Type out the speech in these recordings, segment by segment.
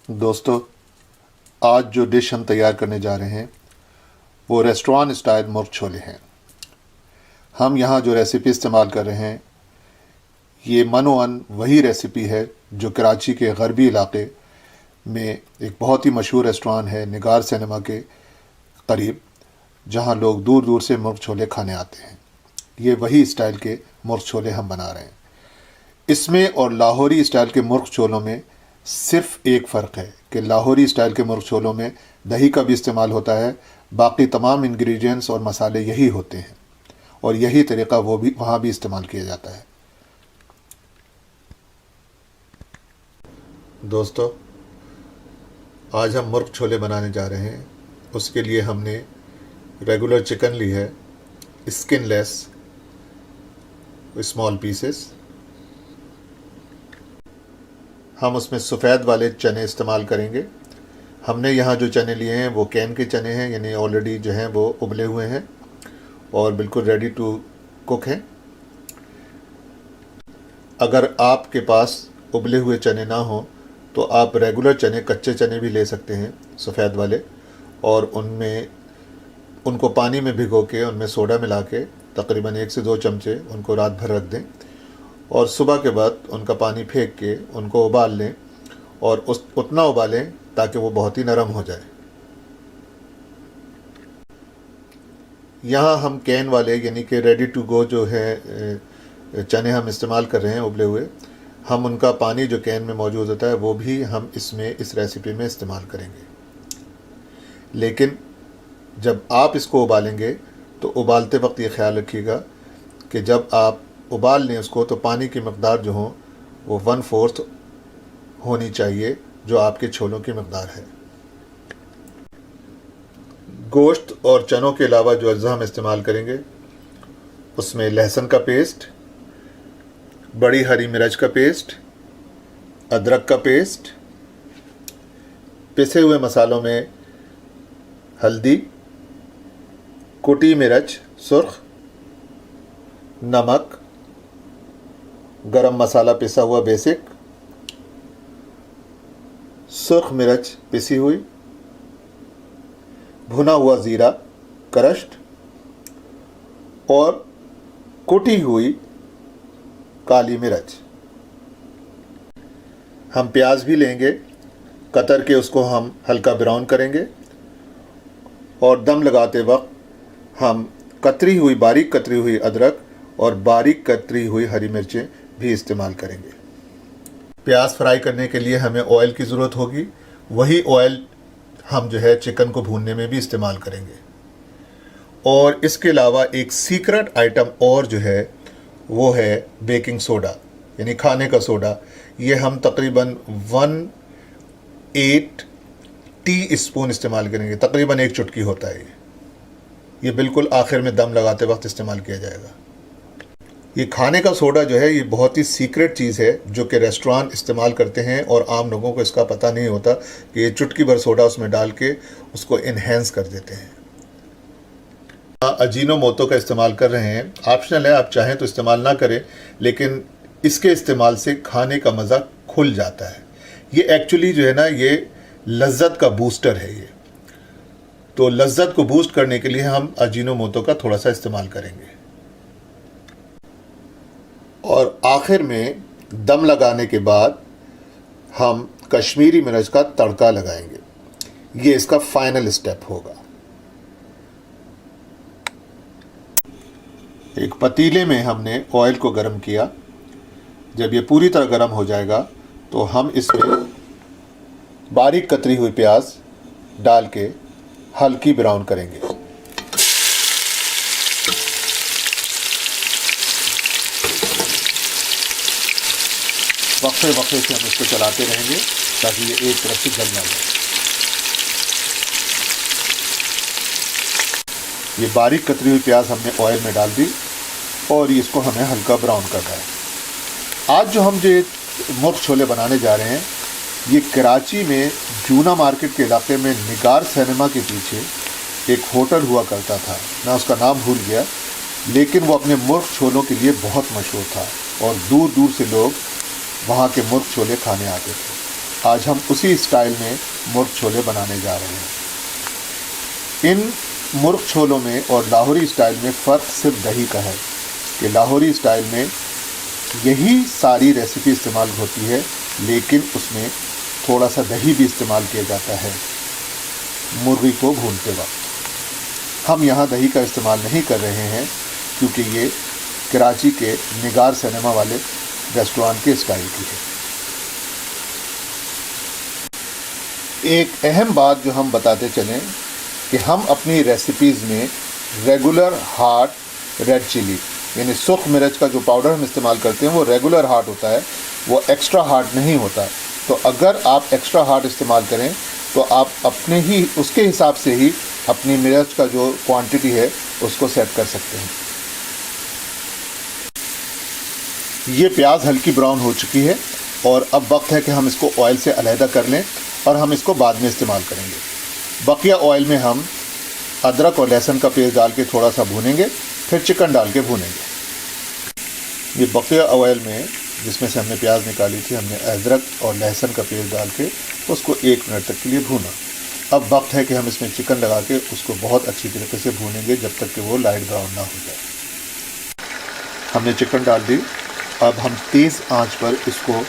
दोस्तों, आज जो डिश हम तैयार करने जा रहे हैं वो रेस्टोरेंट स्टाइल मुर्ग छोले हैं। हम यहाँ जो रेसिपी इस्तेमाल कर रहे हैं ये मनोअन वही रेसिपी है जो कराची के गरबी इलाके में एक बहुत ही मशहूर रेस्टोरेंट है निगार सिनेमा के करीब, जहाँ लोग दूर दूर से मुर्ग छोले खाने आते हैं। ये वही स्टाइल के मुर्ग छोले हम बना रहे हैं। इसमें और लाहौरी स्टाइल के मुर्ग छोलों में सिर्फ एक फ़र्क है कि लाहौरी स्टाइल के मुर्ग छोलों में दही का भी इस्तेमाल होता है, बाकी तमाम इंग्रेडिएंट्स और मसाले यही होते हैं और यही तरीक़ा वो भी वहाँ भी इस्तेमाल किया जाता है। दोस्तों, आज हम मुर्ग छोले बनाने जा रहे हैं। उसके लिए हमने रेगुलर चिकन ली है, स्किनलेस स्मॉल पीसेस। हम उसमें सफ़ेद वाले चने इस्तेमाल करेंगे। हमने यहाँ जो चने लिए हैं वो कैन के चने हैं, यानी ऑलरेडी जो हैं वो उबले हुए हैं और बिल्कुल रेडी टू कुक हैं। अगर आपके पास उबले हुए चने ना हों तो आप रेगुलर चने, कच्चे चने भी ले सकते हैं सफ़ेद वाले, और उनको पानी में भिगो के उनमें सोडा मिला के तकरीबन 1 से 2 चमचे उनको रात भर रख दें और सुबह के बाद उनका पानी फेंक के उनको उबाल लें और उतना उबालें ताकि वो बहुत ही नरम हो जाए। यहाँ हम कैन वाले यानी कि रेडी टू गो जो है चने हम इस्तेमाल कर रहे हैं उबले हुए। हम उनका पानी जो कैन में मौजूद होता है वो भी हम इस रेसिपी में इस्तेमाल करेंगे। लेकिन जब आप इसको उबालेंगे तो उबालते वक्त ये ख्याल रखिएगा कि जब आप उबाल लें उसको तो पानी की मकदार जो हो वो 1/4 होनी चाहिए जो आपके छोलों की मकदार है। गोश्त और चनों के अलावा जो अज्जा हम इस्तेमाल करेंगे उसमें लहसुन का पेस्ट, बड़ी हरी मिर्च का पेस्ट, अदरक का पेस्ट, पिसे हुए मसालों में हल्दी, कुटी मिर्च सुर्ख, नमक, गरम मसाला पिसा हुआ बेसिक, सुर्ख मिर्च पिसी हुई, भुना हुआ ज़ीरा क्रश्ड और कुटी हुई काली मिर्च। हम प्याज भी लेंगे, कतर के उसको हम हल्का ब्राउन करेंगे और दम लगाते वक्त हम बारीक कतरी हुई अदरक और बारीक कतरी हुई हरी मिर्चें भी इस्तेमाल करेंगे। प्याज फ्राई करने के लिए हमें ऑयल की ज़रूरत होगी। वही ऑयल हम जो है चिकन को भूनने में भी इस्तेमाल करेंगे। और इसके अलावा एक सीक्रेट आइटम और जो है वो है बेकिंग सोडा, यानी खाने का सोडा। ये हम तकरीबन 1/8 टीस्पून इस्तेमाल करेंगे, तकरीबन 1 चुटकी होता है ये बिल्कुल आखिर में दम लगाते वक्त इस्तेमाल किया जाएगा। ये खाने का सोडा जो है ये बहुत ही सीक्रेट चीज़ है जो कि रेस्टोरेंट इस्तेमाल करते हैं और आम लोगों को इसका पता नहीं होता कि ये चुटकी भर सोडा उसमें डाल के उसको इन्हेंस कर देते हैं। अजीनोमोटो का इस्तेमाल कर रहे हैं, ऑप्शनल है, आप चाहें तो इस्तेमाल ना करें, लेकिन इसके इस्तेमाल से खाने का मज़ा खुल जाता है। ये एक्चुअली जो है ना ये लज्जत का बूस्टर है। ये तो लज्जत को बूस्ट करने के लिए हम अजीनोमोटो का थोड़ा सा इस्तेमाल करेंगे। और आखिर में दम लगाने के बाद हम कश्मीरी मिर्च का तड़का लगाएंगे। ये इसका फाइनल स्टेप होगा। एक पतीले में हमने ऑयल को गर्म किया। जब ये पूरी तरह गर्म हो जाएगा तो हम इसमें बारीक कतरी हुई प्याज डाल के हल्की ब्राउन करेंगे। वक्फे वक्फे से हम इसको चलाते रहेंगे ताकि ये एक तरफ से जल ना जाए। ये बारीक कतरी हुई प्याज हमने ऑयल में डाल दी और इसको हमें हल्का ब्राउन करना है। आज जो हम जो मुर्ग छोले बनाने जा रहे हैं ये कराची में जूना मार्केट के इलाके में निगार सिनेमा के पीछे एक होटल हुआ करता था, मैं उसका नाम भूल गया, लेकिन वो अपने मुर्ग छोलों के लिए बहुत मशहूर था और दूर दूर से लोग वहाँ के मुर्ग छोले खाने आते थे। आज हम उसी स्टाइल में मुर्ग छोले बनाने जा रहे हैं। इन मुर्ग छोलों में और लाहौरी स्टाइल में फ़र्क सिर्फ दही का है कि लाहौरी स्टाइल में यही सारी रेसिपी इस्तेमाल होती है, लेकिन उसमें थोड़ा सा दही भी इस्तेमाल किया जाता है मुर्गी को भूनते वक्त। हम यहाँ दही का इस्तेमाल नहीं कर रहे हैं क्योंकि ये कराची के निगार सिनेमा वाले रेस्टोरेंट के स्टाइल की है। एक अहम बात जो हम बताते चलें कि हम अपनी रेसिपीज़ में रेगुलर हार्ड रेड चिली यानी सुर्ख मिर्च का जो पाउडर हम इस्तेमाल करते हैं वो रेगुलर हार्ड होता है, वो एक्स्ट्रा हार्ड नहीं होता। तो अगर आप एक्स्ट्रा हार्ड इस्तेमाल करें तो आप अपने ही उसके हिसाब से ही अपनी मिर्च का जो क्वांटिटी है उसको सेट कर सकते हैं। ये प्याज हल्की ब्राउन हो चुकी है और अब वक्त है कि हम इसको ऑयल से अलहदा कर लें और हम इसको बाद में इस्तेमाल करेंगे। बकिया ऑयल में हम अदरक और लहसुन का पेस्ट डाल के थोड़ा सा भूनेंगे, फिर चिकन डाल के भूनेंगे। ये बकिया ऑयल में जिसमें से हमने प्याज निकाली थी, हमने अदरक और लहसुन का पेस्ट डाल के उसको 1 मिनट तक के लिए भूना। अब वक्त है कि हम इसमें चिकन लगा के उसको बहुत अच्छी तरीके से भूनेंगे जब तक कि वो लाइट ब्राउन ना हो जाए। हमने चिकन डाल दी। अब हम तेज़ आंच पर इसको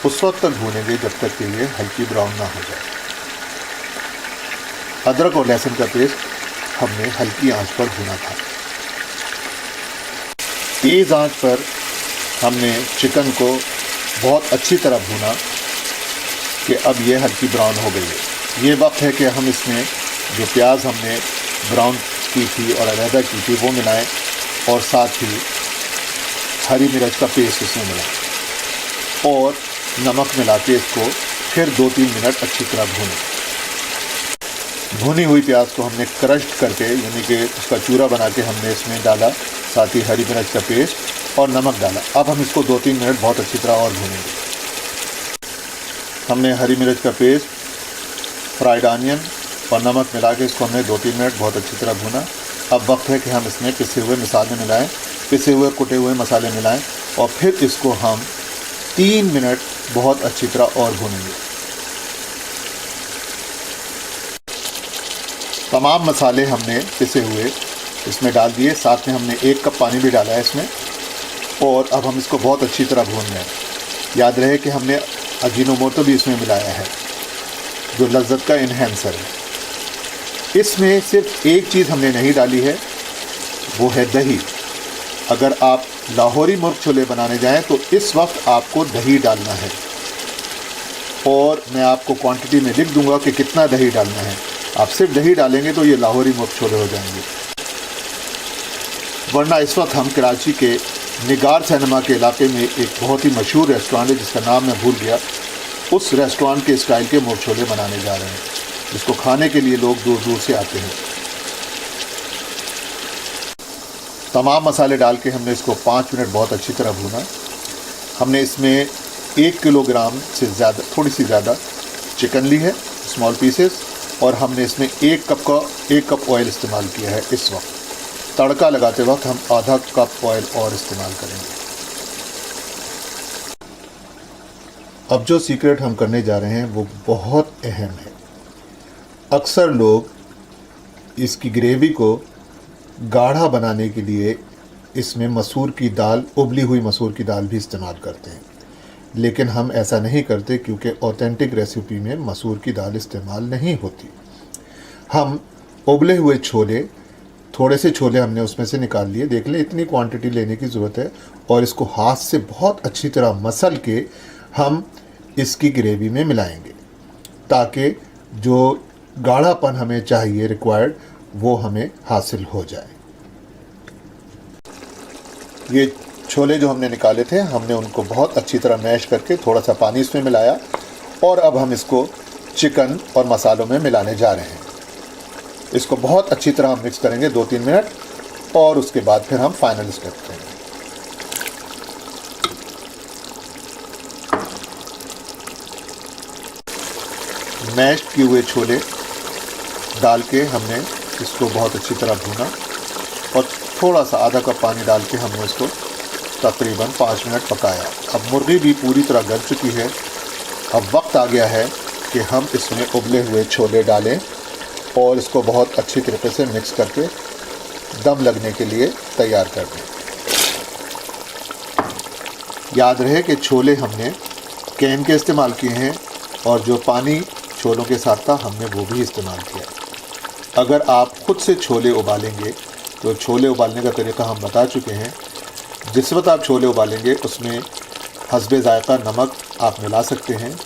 उस वक्त तक भूनेंगे जब तक कि ये हल्की ब्राउन ना हो जाए। अदरक और लहसुन का पेस्ट हमने हल्की आंच पर भूना था। तेज़ आंच पर हमने चिकन को बहुत अच्छी तरह भूना कि अब ये हल्की ब्राउन हो गई है। ये वक्त है कि हम इसमें जो प्याज हमने ब्राउन की थी और अलहदा की थी वो मिलाएं और साथ ही हरी मिर्च का पेस्ट इसमें मिलाएं और नमक मिला के इसको फिर 2-3 मिनट अच्छी तरह भूनें। भुनी हुई प्याज को हमने क्रश्ड करके यानी कि उसका चूरा बना के हमने इसमें डाला, साथ ही हरी मिर्च का पेस्ट और नमक डाला। अब हम इसको 2-3 मिनट बहुत अच्छी तरह और भूनेंगे। हमने हरी मिर्च का पेस्ट, फ्राइड ऑनियन और नमक मिला के इसको हमने 2-3 मिनट बहुत अच्छी तरह भूना। अब वक्त है कि हम इसमें पिसे हुए मसाले मिलाएं, पिसे हुए कुटे हुए मसाले मिलाएं और फिर इसको हम 3 मिनट बहुत अच्छी तरह और भूनेंगे। तमाम मसाले हमने पिसे हुए इसमें डाल दिए, साथ में हमने 1 कप पानी भी डाला है इसमें और अब हम इसको बहुत अच्छी तरह भून रहे हैं। याद रहे कि हमने अजीनोमोटो भी इसमें मिलाया है जो लज्जत का इन्हेंसर है। इसमें सिर्फ एक चीज़ हमने नहीं डाली है, वो है दही। अगर आप लाहौरी मुर्ग छोले बनाने जाएं तो इस वक्त आपको दही डालना है और मैं आपको क्वांटिटी में लिख दूंगा कि कितना दही डालना है। आप सिर्फ दही डालेंगे तो ये लाहौरी मुर्ग छोले हो जाएंगे। वरना इस वक्त हम कराची के निगार सिनेमा के इलाके में एक बहुत ही मशहूर रेस्टोरेंट है जिसका नाम मैं भूल गया, उस रेस्टोरेंट के स्टाइल के मुर्ग छोले बनाने जा रहे हैं जिसको खाने के लिए लोग दूर दूर से आते हैं। तमाम मसाले डाल के हमने इसको 5 मिनट बहुत अच्छी तरह भूना। हमने इसमें 1 किलोग्राम से ज़्यादा, थोड़ी सी ज़्यादा चिकन ली है स्मॉल पीसेस और हमने इसमें 1 कप ऑयल इस्तेमाल किया है। इस वक्त तड़का लगाते वक्त हम आधा कप ऑयल और इस्तेमाल करेंगे। अब जो सीक्रेट हम करने जा रहे हैं वो बहुत अहम है। अक्सर लोग इसकी ग्रेवी को गाढ़ा बनाने के लिए इसमें मसूर की दाल, उबली हुई मसूर की दाल भी इस्तेमाल करते हैं, लेकिन हम ऐसा नहीं करते क्योंकि ऑथेंटिक रेसिपी में मसूर की दाल इस्तेमाल नहीं होती। हम उबले हुए छोले, थोड़े से छोले हमने उसमें से निकाल लिए, देख लें इतनी क्वांटिटी लेने की ज़रूरत है और इसको हाथ से बहुत अच्छी तरह मसल के हम इसकी ग्रेवी में मिलाएंगे ताकि जो गाढ़ापन हमें चाहिए रिक्वायर्ड वो हमें हासिल हो जाए। ये छोले जो हमने निकाले थे हमने उनको बहुत अच्छी तरह मैश करके थोड़ा सा पानी इसमें मिलाया और अब हम इसको चिकन और मसालों में मिलाने जा रहे हैं। इसको बहुत अच्छी तरह हम मिक्स करेंगे 2-3 मिनट और उसके बाद फिर हम फाइनल स्टेप करेंगे। मैश किए हुए छोले डाल के हमने इसको बहुत अच्छी तरह भूना और थोड़ा सा आधा कप पानी डाल के हमने इसको तकरीबन 5 मिनट पकाया। अब मुर्गी भी पूरी तरह गल चुकी है। अब वक्त वक्त आ गया है कि हम इसमें उबले हुए छोले डालें और इसको बहुत अच्छी तरीके से मिक्स करके दम लगने के लिए तैयार कर दें। याद रहे कि छोले हमने कैन के इस्तेमाल किए हैं और जो पानी छोलों के साथ था हमने वो भी इस्तेमाल किया। अगर आप खुद से छोले उबालेंगे तो छोले उबालने का तरीका हम बता चुके हैं। जिस वक्त आप छोले उबालेंगे उसमें हस्बे ज़ायक़ा नमक आप मिला सकते हैं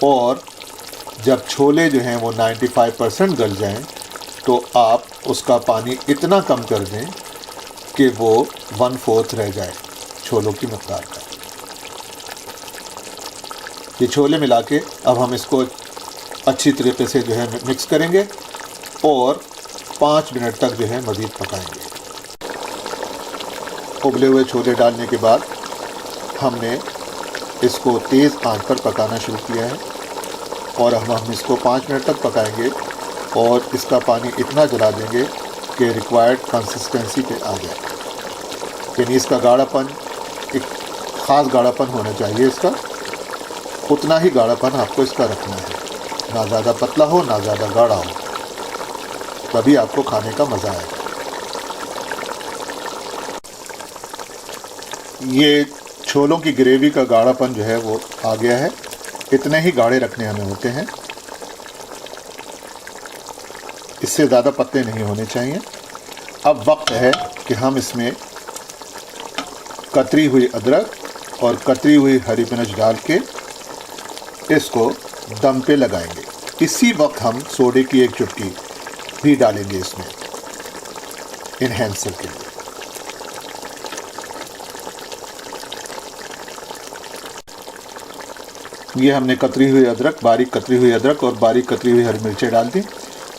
और जब छोले जो हैं वो 95% गल जाएं तो आप उसका पानी इतना कम कर दें कि वो 1/4 रह जाए छोलों की मकदार का। ये छोले मिला के अब हम इसको अच्छी तरीके से जो है मिक्स करेंगे और 5 मिनट तक जो है मज़ीद पकाएंगे। उबले हुए छोले डालने के बाद हमने इसको तेज़ आंच पर पकाना शुरू किया है और हम इसको 5 मिनट तक पकाएंगे और इसका पानी इतना जला देंगे कि रिक्वायर्ड कंसिस्टेंसी पे आ जाए। यानी इसका गाढ़ापन एक ख़ास गाढ़ापन होना चाहिए, इसका उतना ही गाढ़ापन आपको इसका रखना है, ना ज़्यादा पतला हो ना ज़्यादा गाढ़ा हो, तभी आपको खाने का मज़ा आएगा। ये छोलों की ग्रेवी का गाढ़ापन जो है वो आ गया है। इतने ही गाढ़े रखने हमें होते हैं, इससे ज़्यादा पतले नहीं होने चाहिए। अब वक्त है कि हम इसमें कतरी हुई अदरक और कतरी हुई हरी मिर्च डाल के इसको दम पे लगाएंगे। इसी वक्त हम सोडे की 1 चुटकी भी डालेंगे इसमें इन्हेंसर के लिए। ये हमने कतरी हुई अदरक, बारीक कतरी हुई अदरक और बारीक कतरी हुई हरी मिर्चें डाल दी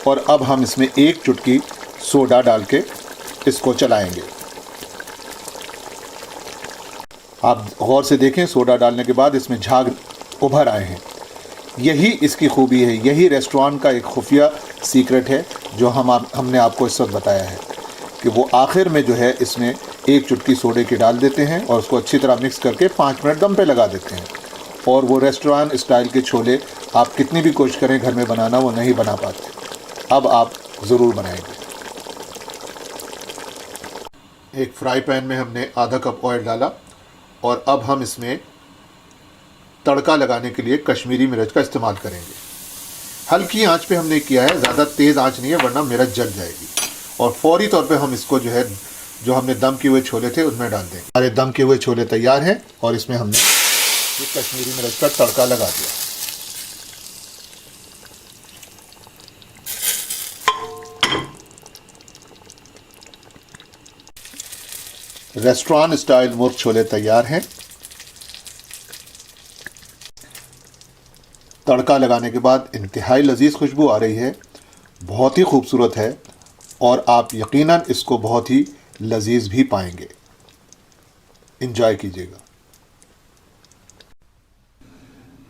और अब हम इसमें 1 चुटकी सोडा डाल के इसको चलाएंगे। आप गौर से देखें, सोडा डालने के बाद इसमें झाग उभर आए हैं। यही इसकी खूबी है, यही रेस्टोरेंट का एक खुफिया सीक्रेट है जो हमने आपको इस वक्त बताया है कि वो आखिर में जो है इसमें 1 चुटकी सोडे की डाल देते हैं और उसको अच्छी तरह मिक्स करके 5 मिनट दम पे लगा देते हैं। और वो रेस्टोरेंट स्टाइल के छोले आप कितनी भी कोशिश करें घर में बनाना, वो नहीं बना पाते। अब आप ज़रूर बनाएंगे। एक फ्राई पैन में हमने आधा कप ऑयल डाला और अब हम इसमें तड़का लगाने के लिए कश्मीरी मिर्च का इस्तेमाल करेंगे। हल्की आंच पे हमने किया है, ज़्यादा तेज़ आंच नहीं है वरना मिर्च जल जाएगी। और फौरी तौर पे हम इसको जो है जो हमने दम किए हुए छोले थे उसमें डाल देंगे। हमारे दम किए हुए छोले तैयार हैं और इसमें हमने कश्मीरी मिर्च का तड़का लगा दिया। रेस्टोरेंट स्टाइल मुर्ग छोले तैयार हैं। तड़का लगाने के बाद इंतहाई लजीज खुशबू आ रही है, बहुत ही खूबसूरत है और आप यकीनन इसको बहुत ही लजीज भी पाएंगे। एंजॉय कीजिएगा।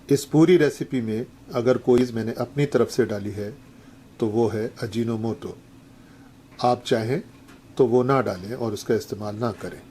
इस पूरी रेसिपी में अगर कोई मैंने अपनी तरफ से डाली है तो वो है अजीनोमोटो। आप चाहें तो वो ना डालें और उसका इस्तेमाल ना करें।